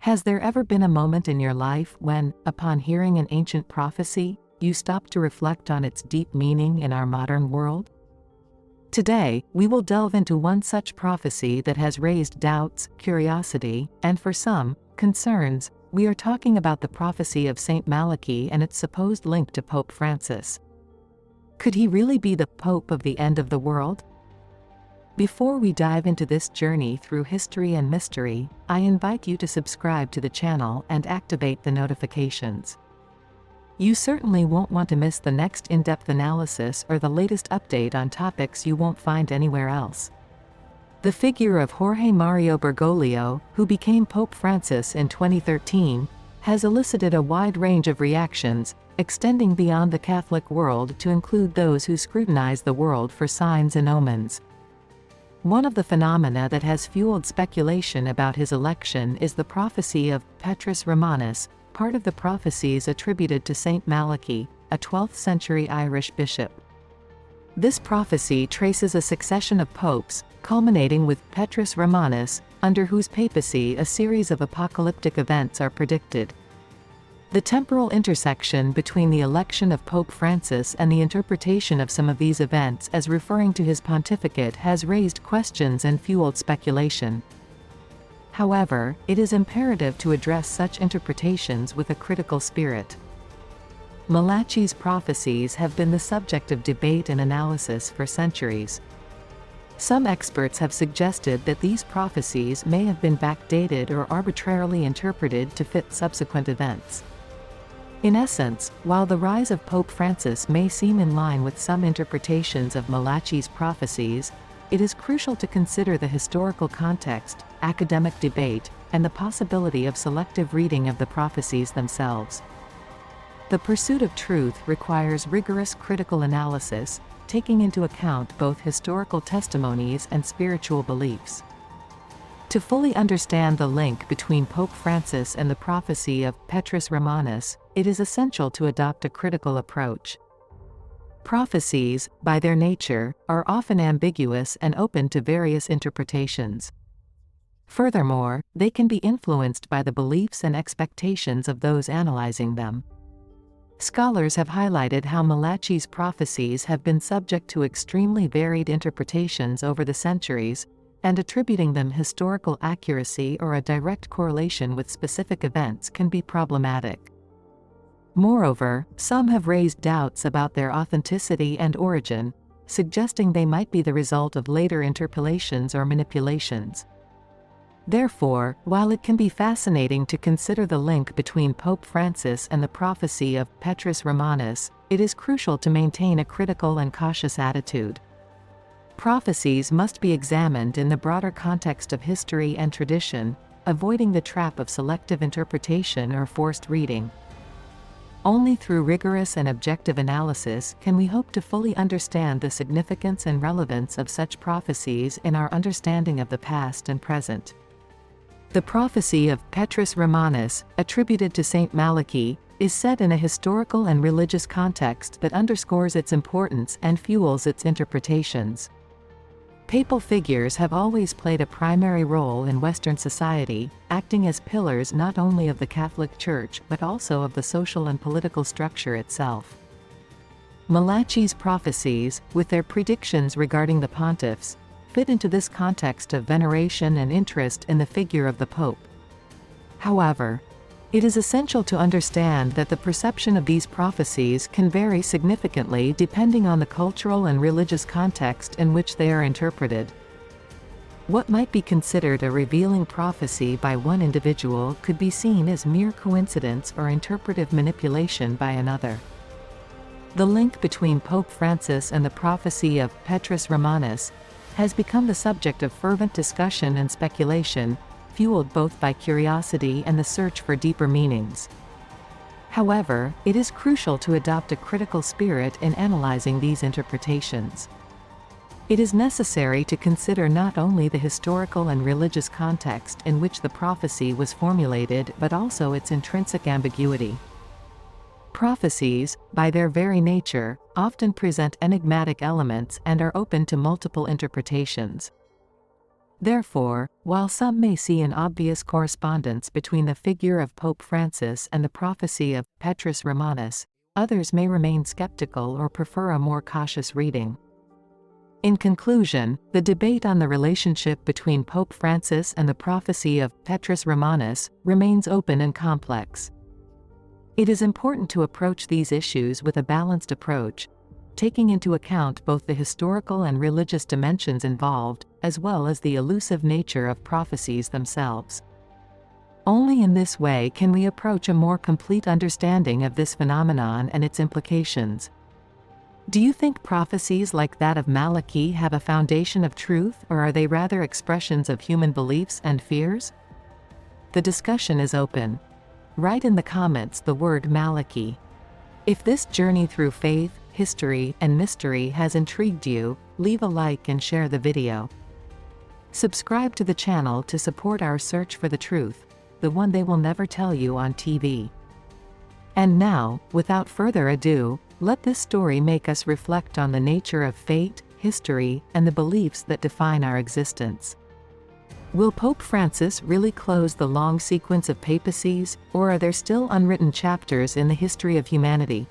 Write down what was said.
Has there ever been a moment in your life when, upon hearing an ancient prophecy, you stopped to reflect on its deep meaning in our modern world? Today, we will delve into one such prophecy that has raised doubts, curiosity, and for some, concerns. We are talking about the prophecy of Saint Malachy and its supposed link to Pope Francis. Could he really be the Pope of the end of the world? Before we dive into this journey through history and mystery, I invite you to subscribe to the channel and activate the notifications. You certainly won't want to miss the next in-depth analysis or the latest update on topics you won't find anywhere else. The figure of Jorge Mario Bergoglio, who became Pope Francis in 2013, has elicited a wide range of reactions, extending beyond the Catholic world to include those who scrutinize the world for signs and omens. One of the phenomena that has fueled speculation about his election is the prophecy of Petrus Romanus, part of the prophecies attributed to Saint Malachy, a 12th century Irish bishop. This prophecy traces a succession of popes, culminating with Petrus Romanus, under whose papacy a series of apocalyptic events are predicted. The temporal intersection between the election of Pope Francis and the interpretation of some of these events as referring to his pontificate has raised questions and fueled speculation. However, it is imperative to address such interpretations with a critical spirit. Malachy's prophecies have been the subject of debate and analysis for centuries. Some experts have suggested that these prophecies may have been backdated or arbitrarily interpreted to fit subsequent events. In essence, while the rise of Pope Francis may seem in line with some interpretations of Malachy's prophecies, it is crucial to consider the historical context, academic debate, and the possibility of selective reading of the prophecies themselves. The pursuit of truth requires rigorous critical analysis, taking into account both historical testimonies and spiritual beliefs. To fully understand the link between Pope Francis and the prophecy of Petrus Romanus, it is essential to adopt a critical approach. Prophecies, by their nature, are often ambiguous and open to various interpretations. Furthermore, they can be influenced by the beliefs and expectations of those analyzing them. Scholars have highlighted how Malachy's prophecies have been subject to extremely varied interpretations over the centuries, and attributing them historical accuracy or a direct correlation with specific events can be problematic. Moreover, some have raised doubts about their authenticity and origin, suggesting they might be the result of later interpolations or manipulations. Therefore, while it can be fascinating to consider the link between Pope Francis and the prophecy of Petrus Romanus, it is crucial to maintain a critical and cautious attitude. Prophecies must be examined in the broader context of history and tradition, avoiding the trap of selective interpretation or forced reading. Only through rigorous and objective analysis can we hope to fully understand the significance and relevance of such prophecies in our understanding of the past and present. The prophecy of Petrus Romanus, attributed to Saint Malachy, is set in a historical and religious context that underscores its importance and fuels its interpretations. Papal figures have always played a primary role in Western society, acting as pillars not only of the Catholic Church but also of the social and political structure itself. Malachy's prophecies, with their predictions regarding the pontiffs, fit into this context of veneration and interest in the figure of the Pope. However, it is essential to understand that the perception of these prophecies can vary significantly depending on the cultural and religious context in which they are interpreted. What might be considered a revealing prophecy by one individual could be seen as mere coincidence or interpretive manipulation by another. The link between Pope Francis and the prophecy of Petrus Romanus has become the subject of fervent discussion and speculation, fueled both by curiosity and the search for deeper meanings. However, it is crucial to adopt a critical spirit in analyzing these interpretations. It is necessary to consider not only the historical and religious context in which the prophecy was formulated but also its intrinsic ambiguity. Prophecies, by their very nature, often present enigmatic elements and are open to multiple interpretations. Therefore, while some may see an obvious correspondence between the figure of Pope Francis and the prophecy of Petrus Romanus, others may remain skeptical or prefer a more cautious reading. In conclusion, the debate on the relationship between Pope Francis and the prophecy of Petrus Romanus remains open and complex. It is important to approach these issues with a balanced approach, taking into account both the historical and religious dimensions involved, as well as the elusive nature of prophecies themselves. Only in this way can we approach a more complete understanding of this phenomenon and its implications. Do you think prophecies like that of Malachy have a foundation of truth, or are they rather expressions of human beliefs and fears? The discussion is open. Write in the comments the word Malachy. If this journey through faith, history, and mystery has intrigued you, leave a like and share the video. Subscribe to the channel to support our search for the truth, the one they will never tell you on TV. And now, without further ado, let this story make us reflect on the nature of fate, history, and the beliefs that define our existence. Will Pope Francis really close the long sequence of papacies, or are there still unwritten chapters in the history of humanity?